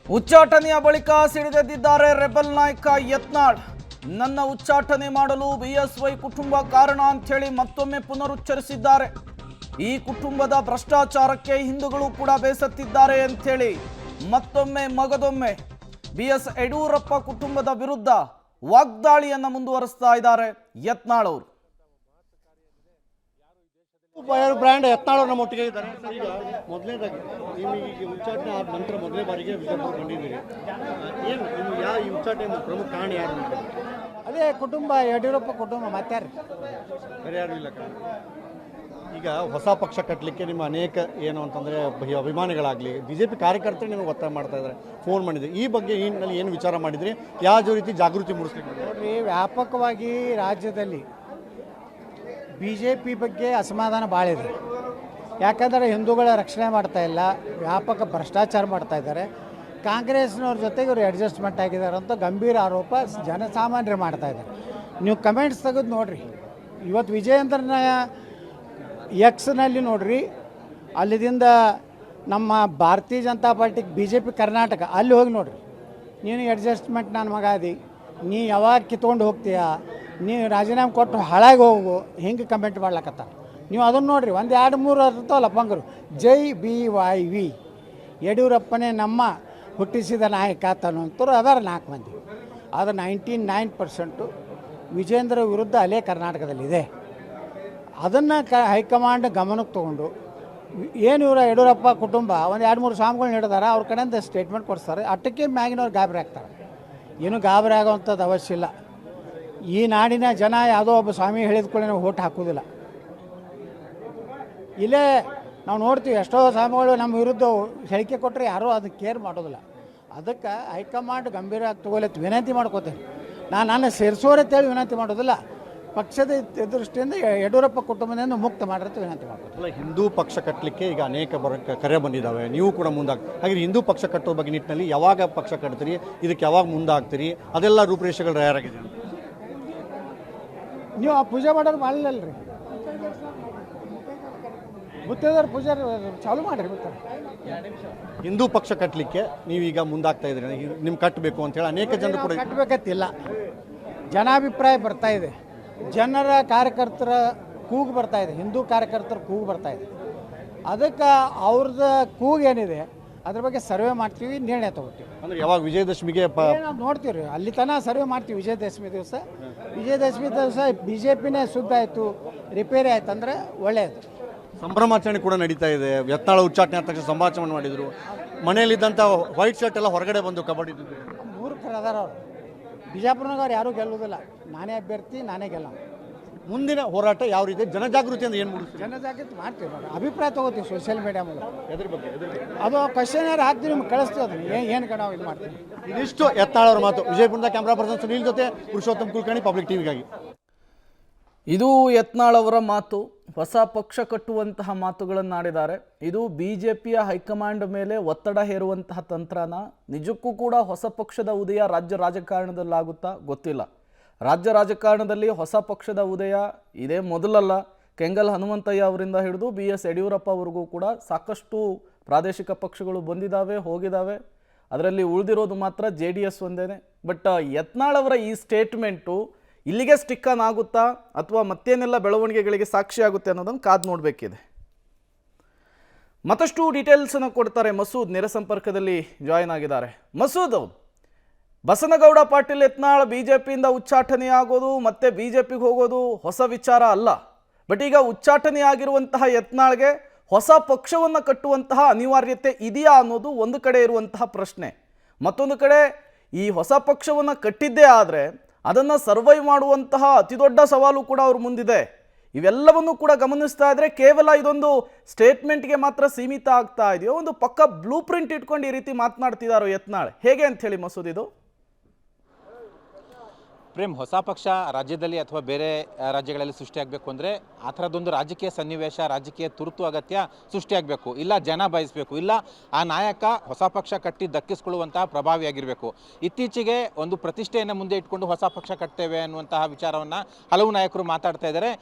ಉಚ್ಚಾಟನೆಯ ಬಳಿಕ ಸಿಡಿದೆದ್ದಿದ್ದಾರೆ ರೆಬಲ್ ನಾಯಕ ಯತ್ನಾಳ್. ನನ್ನ ಉಚ್ಚಾಟನೆ ಮಾಡಲು ಬಿಎಸ್ವೈ ಕುಟುಂಬ ಕಾರಣ ಅಂಥೇಳಿ ಮತ್ತೊಮ್ಮೆ ಪುನರುಚ್ಚರಿಸಿದ್ದಾರೆ. ಈ ಕುಟುಂಬದ ಭ್ರಷ್ಟಾಚಾರಕ್ಕೆ ಹಿಂದೂಗಳು ಕೂಡ ಬೇಸತ್ತಿದ್ದಾರೆ ಅಂಥೇಳಿ ಮತ್ತೊಮ್ಮೆ ಮಗದೊಮ್ಮೆ ಬಿಎಸ್ ಯಡಿಯೂರಪ್ಪ ಕುಟುಂಬದ ವಿರುದ್ಧ ವಾಗ್ದಾಳಿಯನ್ನು ಮುಂದುವರಿಸ್ತಾ ಇದ್ದಾರೆ ಯತ್ನಾಳ್ ಅವರು. ಬ್ರ್ಯಾಂಡ್ ಯತ್ನಾಳ್ ನಮ್ಮ ಒಟ್ಟಿಗೆ ಇದ್ದಾರೆ. ಈಗ ಮೊದಲನೇದಾಗಿ ನಿಮಗೆ ಉಚ್ಚಾಟನೆ ಆದ ನಂತರ ಮೊದಲನೇ ಬಾರಿಗೆ ವಿಜಯಪುರ ಬಂದಿದ್ದೀರಿ. ಏನು ನಿಮ್ಗೆ ಯಾವ ಈ ಉಚ್ಚಾಟನೆ ಪ್ರಮುಖ ಕಾರಣ ಯಾರು? ಅದೇ ಕುಟುಂಬ, ಯಡಿಯೂರಪ್ಪ ಕುಟುಂಬ, ಮತ್ತಾರು ಬೇರೆ ಯಾರು ಇಲ್ಲ ಕಾರಣ. ಈಗ ಹೊಸ ಪಕ್ಷ ಕಟ್ಟಲಿಕ್ಕೆ ನಿಮ್ಮ ಅನೇಕ ಏನು ಅಂತಂದರೆ ಅಭಿಮಾನಿಗಳಾಗಲಿ BJP ಕಾರ್ಯಕರ್ತರು ನಿಮಗೆ ಒತ್ತಾಯ ಮಾಡ್ತಾ ಇದ್ದಾರೆ, ಫೋನ್ ಮಾಡಿದ್ರಿ. ಈ ಬಗ್ಗೆ ಏನಲ್ಲಿ ಏನು ವಿಚಾರ ಮಾಡಿದ್ರಿ? ಯಾವ ರೀತಿ ಜಾಗೃತಿ ಮೂಡಿಸ್ಲಿಕ್ಕೆ? ನೋಡ್ರಿ, ವ್ಯಾಪಕವಾಗಿ ರಾಜ್ಯದಲ್ಲಿ BJP ಬಗ್ಗೆ ಅಸಮಾಧಾನ ಭಾಳ ಇದೆ. ಯಾಕಂದರೆ ಹಿಂದೂಗಳ ರಕ್ಷಣೆ ಮಾಡ್ತಾ ಇಲ್ಲ, ವ್ಯಾಪಕ ಭ್ರಷ್ಟಾಚಾರ ಮಾಡ್ತಾ ಇದ್ದಾರೆ. ಕಾಂಗ್ರೆಸ್ನವ್ರ ಜೊತೆಗೆ ಇವರು ಅಡ್ಜಸ್ಟ್ಮೆಂಟ್ ಆಗಿದ್ದಾರೆ ಅಂತ ಗಂಭೀರ ಆರೋಪ ಜನಸಾಮಾನ್ಯರು ಮಾಡ್ತಾ ಇದ್ದಾರೆ. ನೀವು ಕಮೆಂಟ್ಸ್ ತೆಗೆದು ನೋಡಿರಿ. ಇವತ್ತು ವಿಜಯೇಂದ್ರನ ಎಕ್ಸ್ನಲ್ಲಿ ನೋಡ್ರಿ, ಅಲ್ಲಿದಿಂದ ನಮ್ಮ ಭಾರತೀಯ ಜನತಾ ಪಾರ್ಟಿಗೆ BJP ಕರ್ನಾಟಕ ಅಲ್ಲಿ ಹೋಗಿ ನೋಡಿರಿ. ನೀನು ಅಡ್ಜಸ್ಟ್ಮೆಂಟ್ ನನ್ನ ಮಗ ಅದಿ, ನೀ ಯಾವಾಗ ಕಿತ್ಕೊಂಡು ಹೋಗ್ತೀಯಾ, ನೀವು ರಾಜೀನಾಮೆ ಕೊಟ್ಟು ಹಾಳಾಗಿ ಹೋಗು, ಹಿಂಗೆ ಕಮೆಂಟ್ ಮಾಡ್ಲಕತ್ತ. ನೀವು ಅದನ್ನು ನೋಡಿರಿ. 1, 2, 3 ಇರ್ತಾವಲ್ಲ ಪಂಗರು. ಜೈ BYV ಯಡಿಯೂರಪ್ಪನೇ ನಮ್ಮ ಹುಟ್ಟಿಸಿದ ನಾಯಕ ಅನ್ನೋಂಥವ್ರು ಅದಾರ 4 ಮಂದಿ. ಆದರೆ 99% ವಿಜೇಂದ್ರ ವಿರುದ್ಧ ಅಲೆ ಕರ್ನಾಟಕದಲ್ಲಿದೆ. ಅದನ್ನು ಹೈಕಮಾಂಡ್ ಗಮನಕ್ಕೆ ತೊಗೊಂಡು ಏನು ಇವರ ಯಡಿಯೂರಪ್ಪ ಕುಟುಂಬ 1, 2, 3 ಸ್ವಾಮಿಗಳನ್ನ ಹಿಡಿದಾರೆ, ಅವ್ರ ಕಡೆಯಿಂದ ಸ್ಟೇಟ್ಮೆಂಟ್ ಕೊಡಿಸ್ತಾರೆ. ಅಟ್ಟಕ್ಕೆ ಮ್ಯಾಗಿನವ್ರು ಗಾಬರಿ ಆಗ್ತಾರೆ. ಏನೂ ಗಾಬರಿ ಆಗೋವಂಥದ್ದು ಅವಶ್ಯ ಇಲ್ಲ. ಈ ನಾಡಿನ ಜನ ಯಾವುದೋ ಒಬ್ಬ ಸ್ವಾಮಿ ಹೇಳಿದ್ಕೊಳ್ಳಿ ನಾವು ಓಟ್ ಹಾಕೋದಿಲ್ಲ. ಇಲ್ಲೇ ನಾವು ನೋಡ್ತೀವಿ, ಎಷ್ಟೋ ಸ್ವಾಮಿಗಳು ನಮ್ಮ ವಿರುದ್ಧ ಹೇಳಿಕೆ ಕೊಟ್ಟರೆ ಯಾರೂ ಅದಕ್ಕೆ ಕೇರ್ ಮಾಡೋದಿಲ್ಲ. ಅದಕ್ಕೆ ಹೈಕಮಾಂಡ್ ಗಂಭೀರವಾಗಿ ತಗೊಳ್ಳತ್ತು ವಿನಂತಿ ಮಾಡ್ಕೋತೇನೆ. ನಾನು ಸೇರಿಸೋರಂತೇಳಿ ವಿನಂತಿ ಮಾಡೋದಿಲ್ಲ. ಪಕ್ಷದ ದೃಷ್ಟಿಯಿಂದ ಯಡಿಯೂರಪ್ಪ ಕುಟುಂಬದಿಂದ ಮುಕ್ತ ಮಾಡಿರತ್ತೆ ವಿನಂತಿ ಮಾಡ್ಕೋತೀವಿ. ಹಿಂದೂ ಪಕ್ಷ ಕಟ್ಟಲಿಕ್ಕೆ ಈಗ ಅನೇಕ ಕರೆ ಬಂದಿದ್ದಾವೆ, ನೀವು ಕೂಡ ಹಾಗೆ ಹಿಂದೂ ಪಕ್ಷ ಕಟ್ಟೋ ಬಗ್ಗೆ ನಿಟ್ಟಿನಲ್ಲಿ ಯಾವಾಗ ಪಕ್ಷ ಕಟ್ತೀರಿ, ಇದಕ್ಕೆ ಯಾವಾಗ ಮುಂದಾಗ್ತೀರಿ, ಅದೆಲ್ಲ ರೂಪುರೇಷೆಗಳು ತಯಾರಾಗಿದೆ. ನೀವು ಆ ಪೂಜೆ ಮಾಡೋರು ಮಾಡಲಿಲ್ಲರಿ, ಮುತ್ತೈದವ್ರು ಪೂಜೆ ಚಾಲು ಮಾಡಿರಿ. ಹಿಂದೂ ಪಕ್ಷ ಕಟ್ಟಲಿಕ್ಕೆ ನೀವೀಗ ಮುಂದಾಗ್ತಾ ಇದ್ದೀರಿ, ನಿಮ್ಗೆ ಕಟ್ಟಬೇಕು ಅಂತೇಳಿ ಅನೇಕ ಜನರು ಕೂಡ ಕಟ್ಟಬೇಕಂತಿಲ್ಲ. ಜನಾಭಿಪ್ರಾಯ ಬರ್ತಾ ಇದೆ, ಜನರ ಕಾರ್ಯಕರ್ತರ ಕೂಗು ಬರ್ತಾ ಇದೆ, ಹಿಂದೂ ಕಾರ್ಯಕರ್ತರ ಕೂಗು ಬರ್ತಾ ಇದೆ. ಅದಕ್ಕೆ ಅವ್ರದ್ದು ಕೂಗು ಏನಿದೆ ಅದ್ರ ಬಗ್ಗೆ ಸರ್ವೆ ಮಾಡ್ತೀವಿ, ನಿರ್ಣಯ ತಗೋತೀವಿ. ಅಂದರೆ ಯಾವಾಗ ವಿಜಯದಶಮಿಗೆ ನಾವು ನೋಡ್ತೀವಿ ರೀ, ಅಲ್ಲಿ ತನಕ ಸರ್ವೆ ಮಾಡ್ತೀವಿ. ವಿಜಯದಶಮಿ ದಿವಸ BJPನೇ ಶುದ್ಧ ಆಯಿತು, ರಿಪೇರಿ ಆಯ್ತು ಅಂದರೆ ಒಳ್ಳೆಯದು. ಸಂಭ್ರಮಾಚರಣೆ ಕೂಡ ನಡೀತಾ ಇದೆ. ಯತ್ನಾಳ್ ಉಚ್ಚಾಟನೆ ಆದ ತಕ್ಷಣ ಸಂಭಾಷಣೆ ಮಾಡಿದರು. ಮನೆಯಲ್ಲಿದ್ದಂಥ ವೈಟ್ ಶರ್ಟ್ ಎಲ್ಲ ಹೊರಗಡೆ ಬಂದು ಕಬಡ್ಡಿ ಮೂರ್ಖರು ಅದಾರ ಅವರು. ಬಿಜಾಪುರನಾಗ ಅವ್ರು ಯಾರೂ ಗೆಲ್ಲುವುದಿಲ್ಲ. ನಾನೇ ಅಭ್ಯರ್ಥಿ, ನಾನೇ ಗೆಲ್ಲ. ಮುಂದಿನ ಹೋರಾಟ ಯಾವ ರೀತಿ ಜನಜಾಗೃತಿ ಅಂದ್ರೆ ಏನು ಮೂಡಿಸ್ತೀವಿ? ಜನಜಾಗೃತಿ ಮಾಡ್ತೀವಿ ನೋಡಿ, ಅಭಿಪ್ರಾಯ ತೊಗೋತೀವಿ ಸೋಷಿಯಲ್ ಮೀಡಿಯಾ ಮೂಲಕ. ಎದ್ರ ಬಗ್ಗೆ ಅದು ಕ್ವಶನ್ ಹಾಕ್ತೀವಿ, ನಿಮ್ಗೆ ಕಳಿಸ್ತೀವಿ. ಅದನ್ನು ಏನು ನಾವು ಇದು ಮಾಡ್ತೀವಿ. ಇದಿಷ್ಟು ಯತ್ನಾಳ್ ಅವ್ರ ಮಾತು. ವಿಜಯಪುರದ ಕ್ಯಾಮ್ರಾ ಪರ್ಸನ್ ಸುನೀಲ್ ಜೊತೆ ಪುರುಷೋತ್ತಮ್ ಕುಲಕರ್ಣಿ, ಪಬ್ಲಿಕ್ ಟಿವಿಗಾಗಿ. ಇದು ಯತ್ನಾಳ್ ಅವರ ಮಾತು. ಹೊಸ ಪಕ್ಷ ಕಟ್ಟುವಂತಹ ಮಾತುಗಳನ್ನಾಡಿದ್ದಾರೆ. ಇದು BJPಯ ಹೈಕಮಾಂಡ್ ಮೇಲೆ ಒತ್ತಡ ಹೇರುವಂತಹ ತಂತ್ರನ? ನಿಜಕ್ಕೂ ಕೂಡ ಹೊಸ ಪಕ್ಷದ ಉದಯ ರಾಜ್ಯ ರಾಜಕಾರಣದಲ್ಲಾಗುತ್ತಾ ಗೊತ್ತಿಲ್ಲ. ರಾಜ್ಯ ರಾಜಕಾರಣದಲ್ಲಿ ಹೊಸ ಪಕ್ಷದ ಉದಯ ಇದೇ ಮೊದಲಲ್ಲ. ಕೆಂಗಲ್ ಹನುಮಂತಯ್ಯ ಅವರಿಂದ ಹಿಡಿದು BS ಯಡಿಯೂರಪ್ಪ ಅವರಿಗೂ ಕೂಡ ಸಾಕಷ್ಟು ಪ್ರಾದೇಶಿಕ ಪಕ್ಷಗಳು ಬಂದಿದ್ದಾವೆ, ಹೋಗಿದ್ದಾವೆ. ಅದರಲ್ಲಿ ಉಳಿದಿರೋದು ಮಾತ್ರ JDS ಒಂದೇನೆ. ಬಟ್ ಯತ್ನಾಳ್ ಅವರ ಈ ಸ್ಟೇಟ್ಮೆಂಟು ಇಲ್ಲಿಗೆ ಸ್ಟಿಕ್ ಆನ್ ಆಗುತ್ತಾ ಅಥವಾ ಮತ್ತೇನೆಲ್ಲ ಬೆಳವಣಿಗೆಗಳಿಗೆ ಸಾಕ್ಷಿಯಾಗುತ್ತೆ ಅನ್ನೋದನ್ನು ಕಾದು ನೋಡಬೇಕಿದೆ. ಮತ್ತಷ್ಟು ಡೀಟೇಲ್ಸನ್ನು ಕೊಡ್ತಾರೆ. ಮಸೂದ್ ನೇರ ಸಂಪರ್ಕದಲ್ಲಿ ಜಾಯಿನ್ ಆಗಿದ್ದಾರೆ. ಮಸೂದ್, ಬಸನಗೌಡ ಪಾಟೀಲ್ ಯತ್ನಾಳ್ BJPಯಿಂದ ಉಚ್ಚಾಟನೆ ಆಗೋದು ಮತ್ತೆ BJPಗೆ ಹೋಗೋದು ಹೊಸ ವಿಚಾರ ಅಲ್ಲ. ಬಟ್ ಈಗ ಉಚ್ಚಾಟನೆ ಆಗಿರುವಂತಹ ಯತ್ನಾಳ್ಗೆ ಹೊಸ ಪಕ್ಷವನ್ನು ಕಟ್ಟುವಂತಹ ಅನಿವಾರ್ಯತೆ ಇದೆಯಾ ಅನ್ನೋದು ಒಂದು ಕಡೆ ಇರುವಂತಹ ಪ್ರಶ್ನೆ. ಮತ್ತೊಂದು ಕಡೆ ಈ ಹೊಸ ಪಕ್ಷವನ್ನು ಕಟ್ಟಿದ್ದೇ ಆದರೆ ಅದನ್ನು ಸರ್ವೈವ್ ಮಾಡುವಂತಹ ಅತಿದೊಡ್ಡ ಸವಾಲು ಕೂಡ ಅವ್ರ ಮುಂದಿದೆ. ಇವೆಲ್ಲವನ್ನು ಕೂಡ ಗಮನಿಸ್ತಾ ಇದ್ರೆ ಕೇವಲ ಇದೊಂದು ಸ್ಟೇಟ್ಮೆಂಟ್ಗೆ ಮಾತ್ರ ಸೀಮಿತ ಆಗ್ತಾ ಇದೆಯೋ, ಒಂದು ಪಕ್ಕ ಬ್ಲೂ ಪ್ರಿಂಟ್ ಇಟ್ಕೊಂಡು ಈ ರೀತಿ ಮಾತನಾಡ್ತಿದ್ದಾರೋ ಯತ್ನಾಳ್, ಹೇಗೆ ಅಂತ ಹೇಳಿ ಮಸೂದ್ ಇದು? ಪ್ರೇಮ್, ಹೊಸ ಪಕ್ಷ ರಾಜ್ಯದಲ್ಲಿ ಅಥವಾ ಬೇರೆ ರಾಜ್ಯಗಳಲ್ಲಿ ಸೃಷ್ಟಿಯಾಗಬೇಕು ಅಂದರೆ ಆ ಥರದೊಂದು ರಾಜಕೀಯ ಸನ್ನಿವೇಶ, ರಾಜಕೀಯ ತುರ್ತು ಅಗತ್ಯ ಸೃಷ್ಟಿಯಾಗಬೇಕು. ಇಲ್ಲ ಜನ ಬಯಸಬೇಕು, ಇಲ್ಲ ಆ ನಾಯಕ ಹೊಸ ಪಕ್ಷ ಕಟ್ಟಿ ದಕ್ಕಿಸ್ಕೊಳ್ಳುವಂತಹ ಪ್ರಭಾವಿಯಾಗಿರಬೇಕು. ಇತ್ತೀಚೆಗೆ ಒಂದು ಪ್ರತಿಷ್ಠೆಯನ್ನು ಮುಂದೆ ಇಟ್ಕೊಂಡು ಹೊಸ ಪಕ್ಷ ಕಟ್ತೇವೆ ಅನ್ನುವಂತಹ ವಿಚಾರವನ್ನು ಹಲವು ನಾಯಕರು ಮಾತಾಡ್ತಾ ಇದ್ದಾರೆ.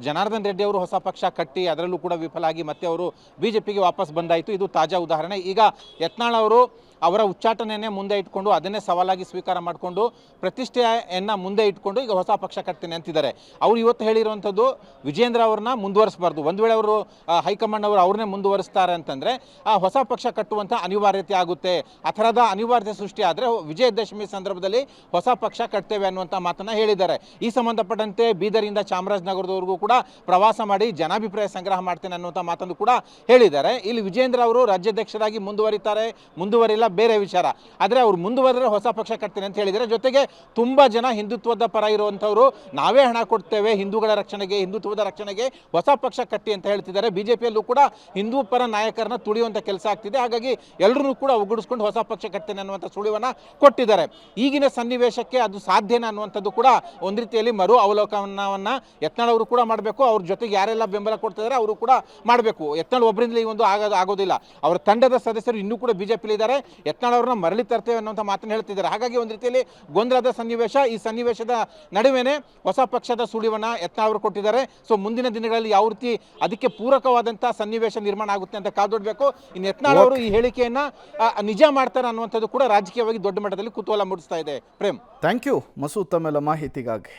ಜನಾರ್ದನ್ ರೆಡ್ಡಿ ಅವರು ಹೊಸ ಪಕ್ಷ ಕಟ್ಟಿ ಅದರಲ್ಲೂ ಕೂಡ ವಿಫಲ ಆಗಿ ಮತ್ತೆ ಅವರು ಬಿಜೆಪಿಗೆ ವಾಪಸ್ ಬಂದಾಯಿತು. ಇದು ತಾಜಾ ಉದಾಹರಣೆ. ಈಗ ಯತ್ನಾಳ್ ಅವರು ಅವರ ಉಚ್ಚಾಟನೆಯನ್ನೇ ಮುಂದೆ ಇಟ್ಕೊಂಡು ಅದನ್ನೇ ಸವಾಲಾಗಿ ಸ್ವೀಕಾರ ಮಾಡಿಕೊಂಡು ಪ್ರತಿಷ್ಠೆಯನ್ನು ಮುಂದೆ ಇಟ್ಕೊಂಡು ಈಗ ಹೊಸ ಪಕ್ಷ ಕಟ್ತೀನಿ ಅಂತಿದ್ದಾರೆ. ಅವರು ಇವತ್ತು ಹೇಳಿರುವಂಥದ್ದು ವಿಜೇಂದ್ರ ಅವ್ರನ್ನ ಮುಂದುವರಿಸಬಾರ್ದು. ಒಂದು ವೇಳೆ ಅವರು ಹೈಕಮಾಂಡ್ ಅವರು ಅವ್ರನ್ನೇ ಮುಂದುವರಿಸ್ತಾರೆ ಅಂತಂದರೆ ಆ ಹೊಸ ಪಕ್ಷ ಕಟ್ಟುವಂಥ ಅನಿವಾರ್ಯತೆ ಆಗುತ್ತೆ. ಆ ಥರದ ಅನಿವಾರ್ಯತೆ ಸೃಷ್ಟಿ ಆದರೆ ವಿಜಯದಶಮಿ ಸಂದರ್ಭದಲ್ಲಿ ಹೊಸ ಪಕ್ಷ ಕಟ್ತೇವೆ ಅನ್ನುವಂಥ ಮಾತನ್ನು ಹೇಳಿದ್ದಾರೆ. ಈ ಸಂಬಂಧಪಟ್ಟಂತೆ ಬೀದರಿಂದ ಚಾಮರಾಜನಗರದವರೆಗೂ ಕೂಡ ಪ್ರವಾಸ ಮಾಡಿ ಜನಾಭಿಪ್ರಾಯ ಸಂಗ್ರಹ ಮಾಡ್ತೇನೆ ಅನ್ನುವಂಥ ಮಾತನ್ನು ಕೂಡ ಹೇಳಿದ್ದಾರೆ. ಇಲ್ಲಿ ವಿಜೇಂದ್ರ ಅವರು ರಾಜ್ಯಾಧ್ಯಕ್ಷರಾಗಿ ಮುಂದುವರಿಲ್ಲ ಬೇರೆ ವಿಚಾರ. ಆದರೆ ಅವರು ಮುಂದುವರೆದರೆ ಹೊಸ ಪಕ್ಷ ಕಟ್ತೀನಿ ಅಂತ ಹೇಳಿದರೆ, ಜೊತೆಗೆ ತುಂಬ ಜನ ಹಿಂದುತ್ವದ ಪರ ಇರುವಂಥವರು ನಾವೇ ಹಣ ಕೊಡ್ತೇವೆ ಹಿಂದೂಗಳ ರಕ್ಷಣೆಗೆ, ಹಿಂದುತ್ವದ ರಕ್ಷಣೆಗೆ, ಹೊಸ ಪಕ್ಷ ಕಟ್ಟಿ ಅಂತ ಹೇಳ್ತಿದ್ದಾರೆ. ಬಿಜೆಪಿಯಲ್ಲೂ ಕೂಡ ಹಿಂದೂ ಪರ ನಾಯಕರನ್ನ ತುಳಿಯುವಂಥ ಕೆಲಸ ಆಗ್ತಿದೆ. ಹಾಗಾಗಿ ಎಲ್ಲರೂ ಕೂಡ ಒಗ್ಗೂಡಿಸ್ಕೊಂಡು ಹೊಸ ಪಕ್ಷ ಕಟ್ತೇನೆ ಅನ್ನುವಂಥ ಸುಳಿವನ್ನು ಕೊಟ್ಟಿದ್ದಾರೆ. ಈಗಿನ ಸನ್ನಿವೇಶಕ್ಕೆ ಅದು ಸಾಧ್ಯನಾ ಅನ್ನುವಂಥದ್ದು ಕೂಡ ಒಂದು ರೀತಿಯಲ್ಲಿ ಮರು ಅವಲೋಕನವನ್ನು ಯತ್ನಾಳ್ ಅವರು ಕೂಡ ಮಾಡಬೇಕು. ಅವ್ರ ಜೊತೆಗೆ ಯಾರೆಲ್ಲ ಬೆಂಬಲ ಕೊಡ್ತಿದ್ದಾರೆ ಅವರು ಕೂಡ ಮಾಡಬೇಕು. ಯತ್ನಾಳ್ ಒಬ್ಬರಿಂದಲೇ ಈ ಒಂದು ಆಗೋದಿಲ್ಲ. ಅವರ ತಂಡದ ಸದಸ್ಯರು ಇನ್ನೂ ಕೂಡ ಬಿಜೆಪಿಲಿ ಇದ್ದಾರೆ. ಯತ್ನಾಳ್ ಅವ್ರನ್ನ ಮರಳಿ ತರ್ತೇವೆ ಅನ್ನುವಂಥ ಮಾತನ್ನು ಹೇಳ್ತಿದ್ದಾರೆ. ಹಾಗಾಗಿ ಒಂದು ರೀತಿಯಲ್ಲಿ ಗೊಂದಲದ ಸನ್ನಿವೇಶ. ಈ ಸನ್ನಿವೇಶದ ನಡುವೆನೇ ಹೊಸ ಪಕ್ಷದ ಸುಳಿವನ್ನು ಯತ್ನಾಳ್ ಅವರು ಕೊಟ್ಟಿದ್ದಾರೆ. ಸೊ ಮುಂದಿನ ದಿನಗಳಲ್ಲಿ ಯಾವ ರೀತಿ ಅದಕ್ಕೆ ಪೂರಕವಾದಂಥ ಸನ್ನಿವೇಶ ನಿರ್ಮಾಣ ಆಗುತ್ತೆ ಅಂತ ಕಾದೊಡ್ಬೇಕು. ಇನ್ನು ಯತ್ನಾಳ್ ಅವರು ಈ ಹೇಳಿಕೆಯನ್ನು ನಿಜ ಮಾಡ್ತಾರೆ ಅನ್ನುವಂಥದ್ದು ಕೂಡ ರಾಜಕೀಯವಾಗಿ ದೊಡ್ಡ ಮಟ್ಟದಲ್ಲಿ ಕುತೂಹಲ ಮೂಡಿಸ್ತಾ ಇದೆ. ಪ್ರೇಮ್, ಥ್ಯಾಂಕ್ ಯು ಮಸೂದ್ ತಮ್ಮೆಲ್ಲ ಮಾಹಿತಿಗಾಗಿ.